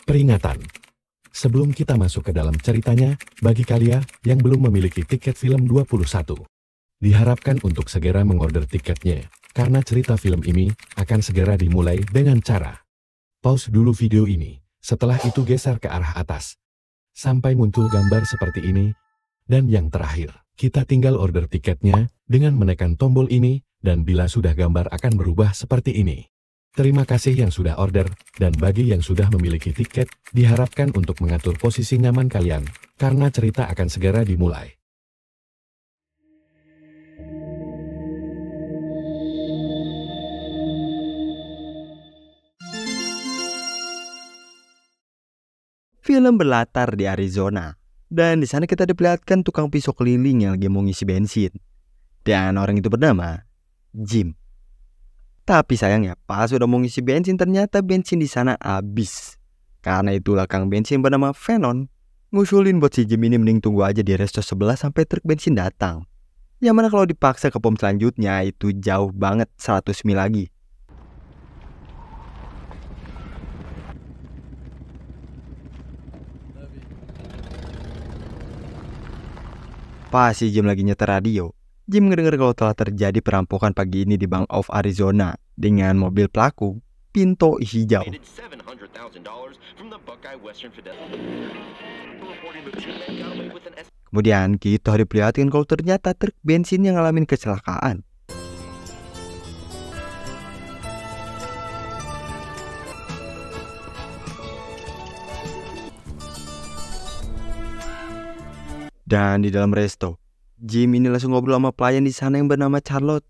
Peringatan. Sebelum kita masuk ke dalam ceritanya, bagi kalian yang belum memiliki tiket film 21, diharapkan untuk segera mengorder tiketnya, karena cerita film ini akan segera dimulai dengan cara pause dulu video ini, setelah itu geser ke arah atas, sampai muncul gambar seperti ini, dan yang terakhir, kita tinggal order tiketnya dengan menekan tombol ini, dan bila sudah gambar akan berubah seperti ini. Terima kasih yang sudah order, dan bagi yang sudah memiliki tiket, diharapkan untuk mengatur posisi nyaman kalian, karena cerita akan segera dimulai. Film berlatar di Arizona, dan di sana kita diperlihatkan tukang pisau keliling yang lagi mau ngisi bensin. Dan orang itu bernama Jim. Tapi sayangnya pas udah mau ngisi bensin ternyata bensin di sana habis. Karena itulah kang bensin bernama Venon ngusulin buat si Jim ini mending tunggu aja di resto sebelah sampai truk bensin datang. Yang mana kalau dipaksa ke pom selanjutnya itu jauh banget 100 mil lagi. Pas si Jim lagi nyetir radio, Jim ngedenger kalau telah terjadi perampokan pagi ini di Bank of Arizona dengan mobil pelaku Pinto hijau. Kemudian kita diperlihatkan kalau ternyata truk bensin yang ngalamin kecelakaan. Dan di dalam resto, Jim ini langsung ngobrol sama pelayan di sana yang bernama Charlotte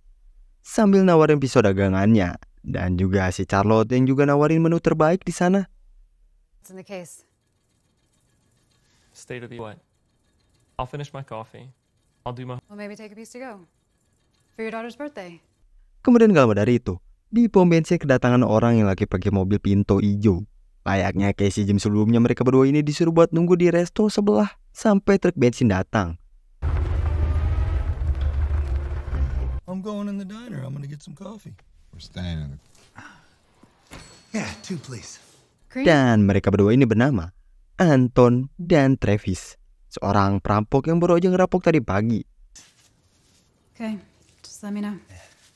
sambil nawarin pisau dagangannya, dan juga si Charlotte yang juga nawarin menu terbaik di sana. What's in the case? State of the what? I'll finish my coffee. I'll do my... Well, maybe take a piece to go for your daughter's birthday. Kemudian gak lama dari itu, di pom bensin kedatangan orang yang lagi pakai mobil Pinto hijau. Layaknya kayak si Jim sebelumnya, mereka berdua ini disuruh buat nunggu di resto sebelah sampai truk bensin datang. I'm going in the diner. I'm gonna get some coffee. We're staying in the... Yeah, 2 please. Dan mereka berdua ini bernama Anton dan Travis, seorang perampok yang baru aja ngerampok tadi pagi. Okay, just let me know.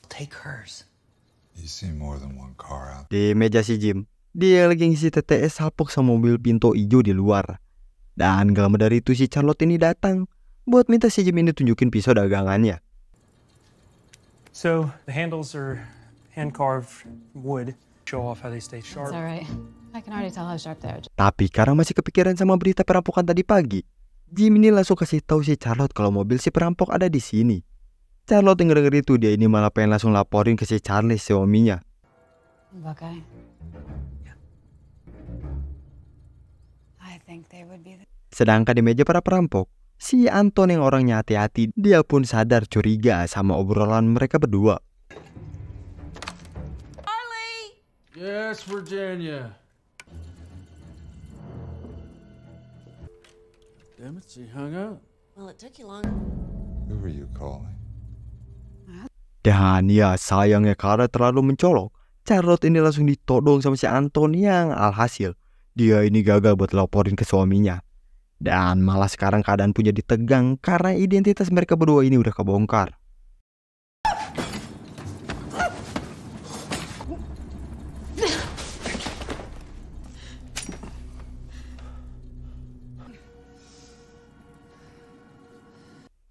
Take hers. You see more than one car out. Di meja si Jim, dia lagi ngisi TTS salpok sama mobil Pinto hijau di luar. Dan gak lama dari itu si Charlotte ini datang buat minta si Jim ini tunjukin pisau dagangannya. So, the handles are hand-carved wood. Show off how they stay sharp. It's all right. I can already tell how sharp they are. Tapi karena masih kepikiran sama berita perampokan tadi pagi, Jim ini langsung kasih tahu si Charlotte kalau mobil si perampok ada di sini. Charlotte yang denger itu, dia ini malah pengen langsung laporin ke si Charlie, suaminya. Buckeye. I think they would be the... Sedangkan di meja para perampok, si Anton yang orangnya hati-hati, dia pun sadar curiga sama obrolan mereka berdua. Charlie! Yes, Virginia. Damn it, she hung up. Well, it took you long. Who were you calling? Dan ya sayangnya karena terlalu mencolok, Charlotte ini langsung ditodong sama si Anton yang alhasil dia ini gagal buat laporin ke suaminya. Dan malah sekarang keadaan punya ditegang karena identitas mereka berdua ini udah kebongkar.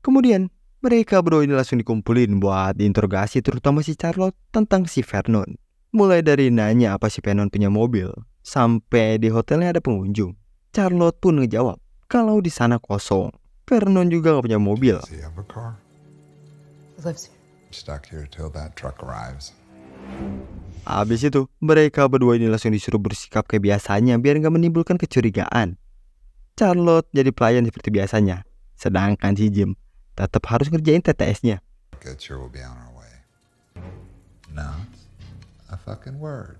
Kemudian mereka berdua ini langsung dikumpulin buat diinterogasi, terutama si Charlotte tentang si Vernon. Mulai dari nanya apa si Vernon punya mobil, sampai di hotelnya ada pengunjung. Charlotte pun ngejawab kalau di sana kosong. Vernon juga gak punya mobil. Does he have a car? He lives here. I'm stuck here till that truck arrives. Habis itu, mereka berdua ini langsung disuruh bersikap kayak biasanya biar gak menimbulkan kecurigaan. Charlotte jadi pelayan seperti biasanya, sedangkan si Jim tetap harus ngerjain TTS-nya. Get sure we'll be on our way. Not a fucking word.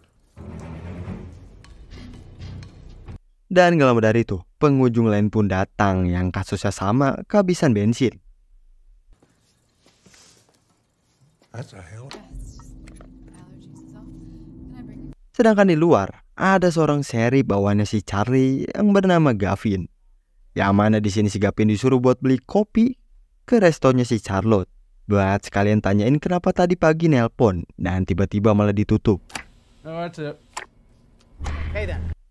Dan gak lama dari itu, pengunjung lain pun datang yang kasusnya sama, kehabisan bensin. That's a hell. Allergies, that's all. Can I bring you? Sedangkan di luar, ada seorang sheriff bawaannya si Charlie yang bernama Gavin. Yang mana di sini si Gavin disuruh buat beli kopi ke restonya si Charlotte. Buat sekalian tanyain kenapa tadi pagi nelpon dan tiba-tiba malah ditutup. Oh, that's it.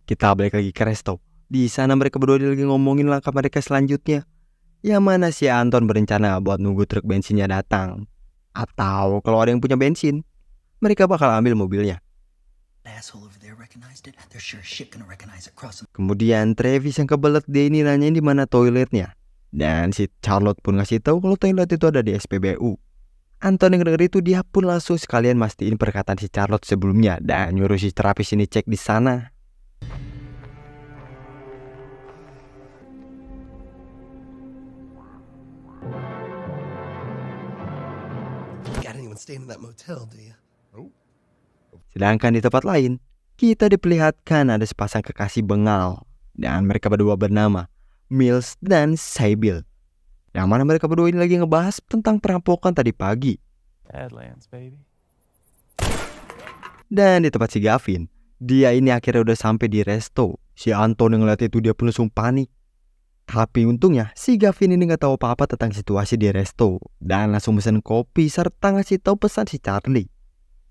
Kita balik lagi ke resto. Di sana mereka berdua lagi ngomongin langkah mereka selanjutnya. Yang mana si Anton berencana buat nunggu truk bensinnya datang. Atau kalau ada yang punya bensin, mereka bakal ambil mobilnya. Asshole over there recognized it. They're sure as shit gonna recognize it crossing. Kemudian Travis yang kebelet dia ini nanyain di mana toiletnya. Dan si Charlotte pun ngasih tahu kalau toilet itu ada di SPBU. Anton yang denger itu dia pun langsung sekalian mastiin perkataan si Charlotte sebelumnya dan nyuruh si Travis ini cek di sana. Got anyone staying in that motel, do you? Sedangkan di tempat lain, kita diperlihatkan ada sepasang kekasih bengal. Dan mereka berdua bernama Mills dan Sybil. Yang mana mereka berdua ini lagi ngebahas tentang perampokan tadi pagi. Badlands, baby. Dan di tempat si Gavin, dia ini akhirnya udah sampai di resto. Si Anton yang ngeliat itu dia pun langsung panik. Tapi untungnya si Gavin ini gak tahu apa-apa tentang situasi di resto. Dan langsung pesen kopi serta ngasih tahu pesan si Charlie.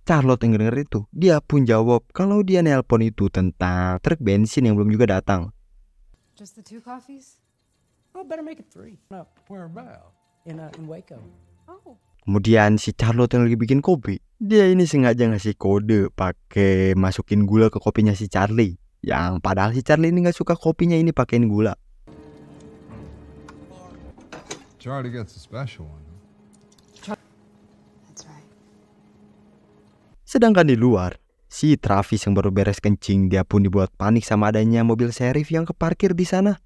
Charlotte yang denger itu, dia pun jawab kalau dia nelpon itu tentang truk bensin yang belum juga datang. Just the 2 coffees? Oh, better make it 3. No, Where about? in Waco. Oh. Kemudian si Charlotte yang lagi bikin kopi, dia ini sengaja ngasih kode pakai masukin gula ke kopinya si Charlie. Yang padahal si Charlie ini gak suka kopinya ini pakein gula. Charlie gets a special one. That's right. Sedangkan di luar, si Travis yang baru beres kencing dia pun dibuat panik sama adanya mobil sheriff yang keparkir di sana.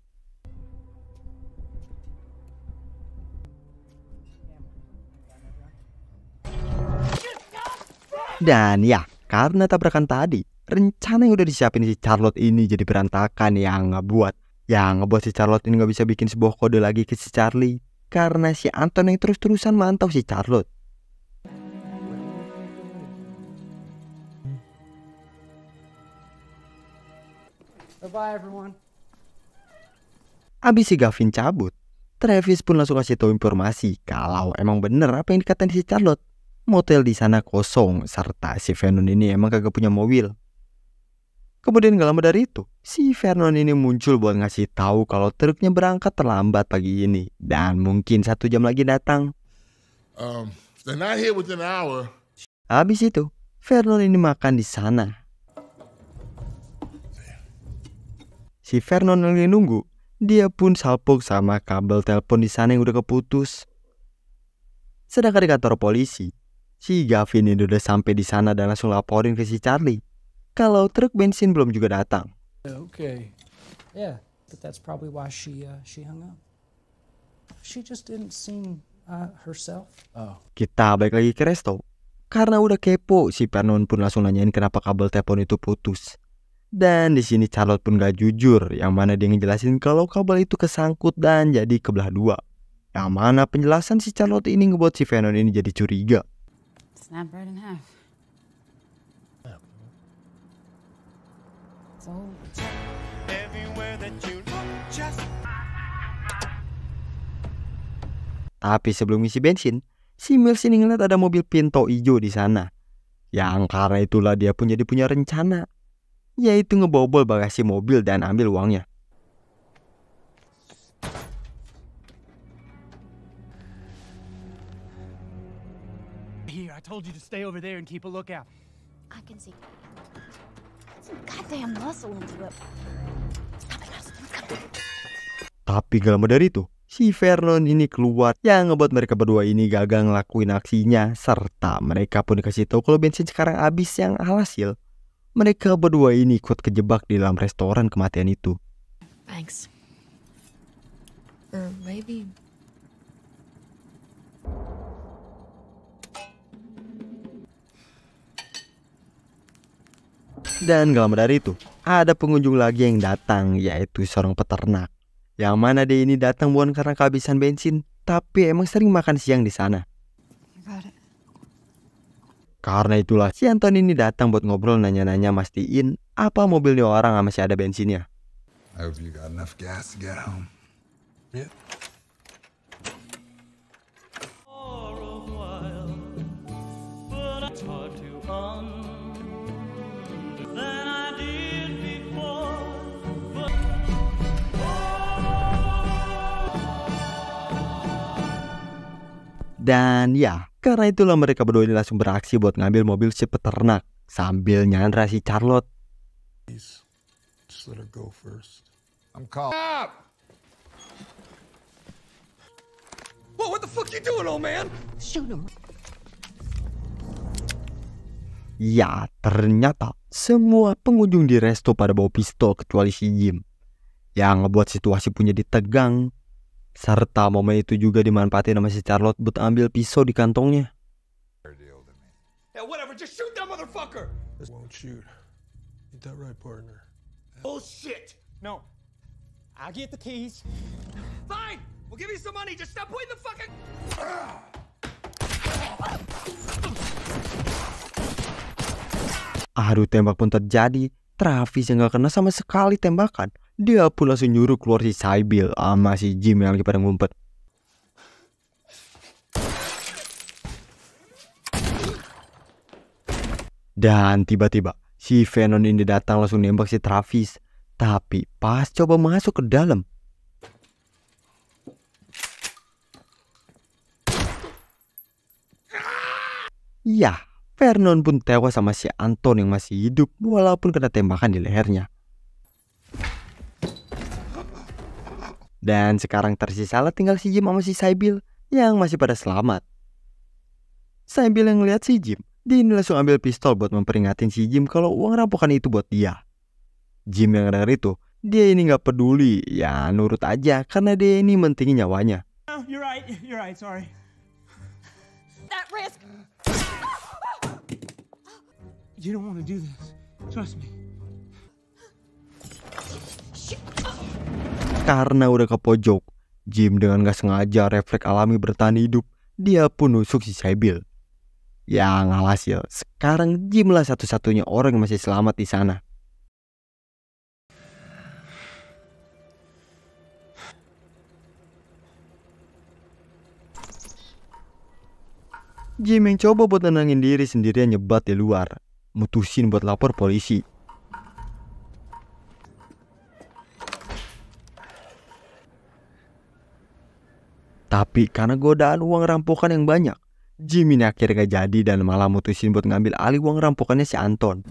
Dan ya, karena tabrakan tadi, rencana yang udah disiapin si Charlotte ini jadi berantakan yang ngebuat si Charlotte ini gak bisa bikin sebuah kode lagi ke si Charlie. Karena si Anton yang terus-terusan mantau si Charlotte. Bye, everyone. Abis si Gavin cabut, Travis pun langsung kasih tahu informasi kalau emang bener apa yang dikatain si Charlotte. Motel di sana kosong serta si Vernon ini emang kagak punya mobil. Kemudian gak lama dari itu, si Vernon ini muncul buat ngasih tahu kalau truknya berangkat terlambat pagi ini dan mungkin 1 jam lagi datang. If they're not here within an hour. Habis itu, Vernon ini makan di sana. Si Vernon yang lagi nunggu, dia pun salpok sama kabel telepon di sana yang udah keputus. Sedangkan di kantor polisi, si Gavin ini udah sampai di sana dan langsung laporin ke si Charlie kalau truk bensin belum juga datang. Okay. Yeah, but that's probably why she hung up. She just didn't seem herself. Oh. Kita balik lagi ke resto. Karena udah kepo, si Vernon pun langsung nanyain kenapa kabel telepon itu putus. Dan di sini Charlotte pun gak jujur, yang mana dia ngejelasin kalau kabel itu kesangkut dan jadi kebelah 2. Yang mana penjelasan si Charlotte ini ngebuat si Vernon ini jadi curiga. Snap right in half. So, Tapi sebelum isi bensin, si Mills ini ngeliat ada mobil Pinto hijau di sana. Yang karena itulah dia pun jadi punya rencana, yaitu ngebobol bagasi mobil dan ambil uangnya. Here, I told you to stay over there and keep a lookout. I can see. Some goddamn muscle into it. Tapi gak lama dari itu, si Vernon ini keluar yang ngebuat mereka berdua ini gagal ngelakuin aksinya. Serta mereka pun dikasih tahu kalau bensin sekarang habis, yang alhasil mereka berdua ini ikut kejebak di dalam restoran kematian itu. Thanks. Or maybe. Dan gak lama dari itu, ada pengunjung lagi yang datang, yaitu seorang peternak. Yang mana dia ini datang bukan karena kehabisan bensin, tapi emang sering makan siang di sana. Karena itulah si Anton ini datang buat ngobrol, nanya-nanya, mastiin apa mobilnya orang masih ada bensinnya. I hope you got enough gas to get home. Yeah. Dan ya, karena itulah mereka berdua ini langsung beraksi buat ngambil mobil si peternak sambil nyandra si Charlotte. Just let her go first. I'm calling. Whoa, what the fuck you doing, old man? Shoot him. Ya, ternyata semua pengunjung di resto pada bawa pistol kecuali si Jim, yang ngebuat situasi punya ditegang. Serta momen itu juga dimanfaatin sama si Charlotte buat ambil pisau di kantongnya. Yeah, whatever, just shoot that motherfucker! Won't shoot. Ain't that right, partner? Bullshit! No. I'll get the keys. Fine! We'll give you some money, just stop pointing the fucking... Adu tembak pun terjadi. Travis yang gak kena sama sekali tembakan, dia pun langsung nyuruh keluar si Sybil sama si Jim yang lagi pada ngumpet. Dan tiba-tiba si Venom ini datang langsung nembak si Travis. Tapi pas coba masuk ke dalam, ya, Vernon pun tewas sama si Anton yang masih hidup walaupun kena tembakan di lehernya. Dan sekarang tersisalah tinggal si Jim sama si Sybil yang masih pada selamat. Sybil yang ngeliat si Jim, dia ini langsung ambil pistol buat memperingatin si Jim kalau uang rampokan itu buat dia. Jim yang denger itu, dia ini gak peduli, ya nurut aja karena dia ini mentingin nyawanya. Oh, you're right, sorry. That risk. You don't want to do this. Trust me. Karena udah ke pojok, Jim dengan gak sengaja refleks alami bertahan hidup, dia pun nusuk si Sybil. Yang alhasil, sekarang Jim lah satu-satunya orang yang masih selamat di sana. Jim yang coba buat nenangin diri sendirian nyebat di luar, mutusin buat lapor polisi. Tapi karena godaan uang rampokan yang banyak, Jim ini akhirnya gak jadi dan malah mutusin buat ngambil alih uang rampokannya si Anton.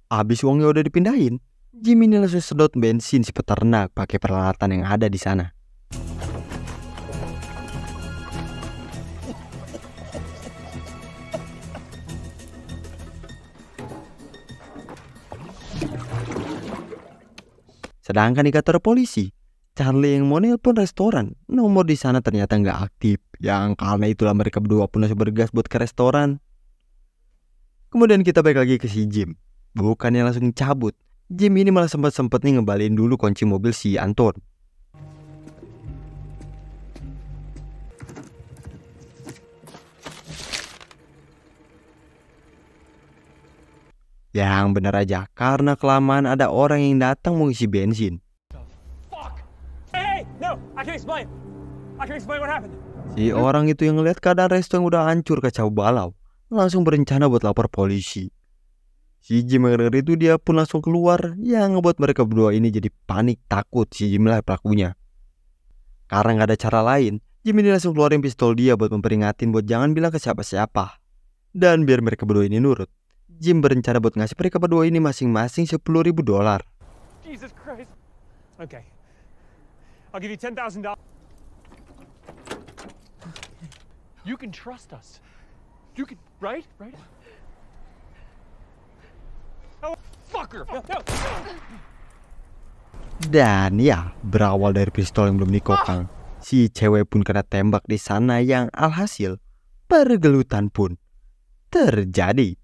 Abis uangnya udah dipindahin, Jim ini langsung sedot bensin si peternak pakai peralatan yang ada di sana. Sedangkan di kantor polisi, Charlie yang mau nelpon restoran, nomor di sana ternyata nggak aktif. Yang karena itulah mereka berdua pun langsung bergas buat ke restoran. Kemudian kita balik lagi ke si Jim. Bukannya langsung cabut, Jim ini malah sempet-sempetnya ngembaliin dulu kunci mobil si Anton. Yang bener aja, karena kelamaan ada orang yang datang mau isi bensin. Fuck! Hey, no, I can explain. I can explain what happened. Si orang itu yang ngeliat keadaan resto yang udah hancur kacau balau, langsung berencana buat lapor polisi. Si Jim yang denger itu dia pun langsung keluar, yang ngebuat mereka berdua ini jadi panik takut si Jim lah pelakunya. Karena gak ada cara lain, Jim ini langsung keluarin pistol dia buat memperingatin buat jangan bilang ke siapa-siapa. Dan biar mereka berdua ini nurut, Jim berencana buat ngasih mereka berdua ini masing-masing $10,000. Jesus Christ. Okay. I'll give you $10,000. You can trust us. You can, right? Oh, fucker. No. Dan ya, berawal dari pistol yang belum dikokang, si cewek pun kena tembak di sana yang alhasil pergelutan pun terjadi.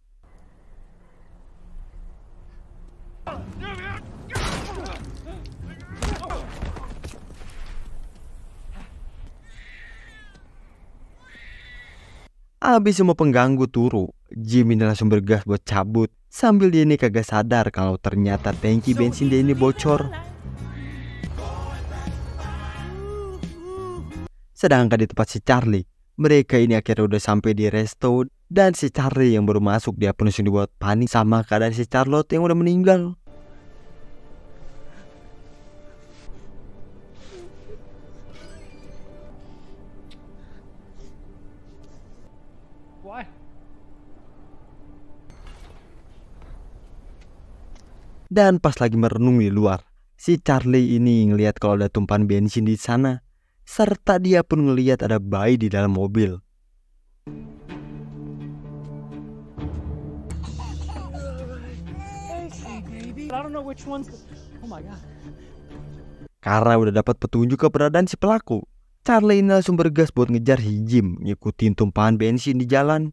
Abis semua pengganggu turu, Jim ini langsung bergas buat cabut. Sambil dia ini kagak sadar kalau ternyata tangki bensin dia ini bocor. Sedangkan di tempat si Charlie, mereka ini akhirnya udah sampai di resto. Dan si Charlie yang baru masuk, dia pun langsung dibuat panik sama keadaan si Charlotte yang udah meninggal. Dan pas lagi merenung di luar, si Charlie ini ngelihat kalau ada tumpahan bensin di sana, serta dia pun ngelihat ada bayi di dalam mobil. Karena udah dapat petunjuk keberadaan si pelaku, Charlie ini langsung bergas buat ngejar si Jim, ngikutin tumpahan bensin di jalan.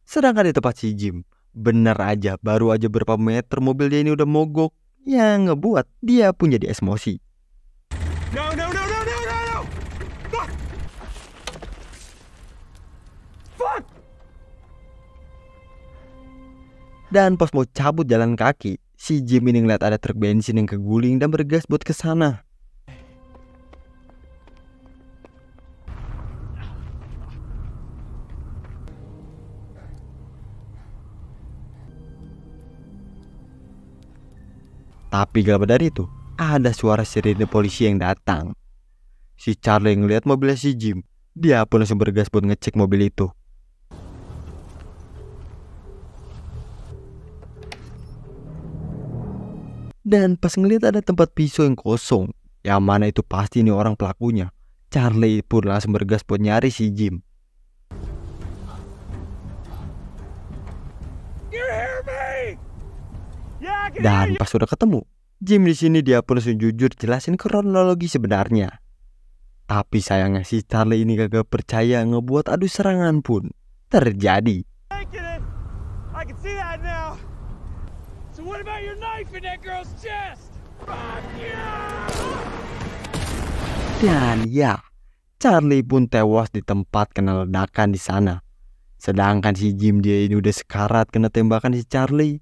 Sedangkan di tempat si Jim, bener aja, baru aja berapa meter mobil dia ini udah mogok, yang ngebuat dia pun jadi emosi. No. Fuck! Dan pas mau cabut jalan kaki, si Jim ini ngeliat ada truk bensin yang keguling dan bergas buat ke sana. Tapi gak dari itu, ada suara sirine polisi yang datang. Si Charlie ngeliat mobilnya si Jim, dia pun langsung bergas buat ngecek mobil itu. Dan pas ngeliat ada tempat pisau yang kosong, yang mana itu pasti ini orang pelakunya, Charlie pun langsung bergas buat nyari si Jim. Dan pas udah ketemu, Jim di sini dia pun langsung jujur jelasin kronologi sebenarnya. Tapi sayangnya si Charlie ini kagak percaya, ngebuat adu serangan pun terjadi. Dan ya, Charlie pun tewas di tempat kena ledakan di sana. Sedangkan si Jim dia ini udah sekarat kena tembakan si Charlie.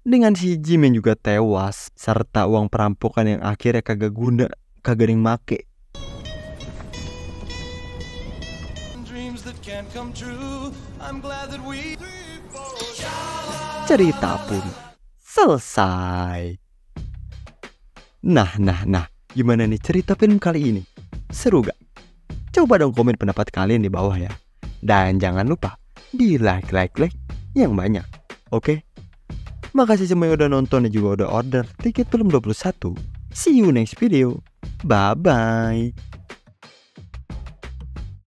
Dengan si Jim yang juga tewas, serta uang perampokan yang akhirnya kagak guna, kagak ada yang make. Cerita pun selesai. Nah, gimana nih cerita film kali ini? Seru gak? Coba dong komen pendapat kalian di bawah ya. Dan jangan lupa di like yang banyak. Oke? Makasih semua yang udah nonton dan juga udah order tiket film 21. See you next video. Bye-bye.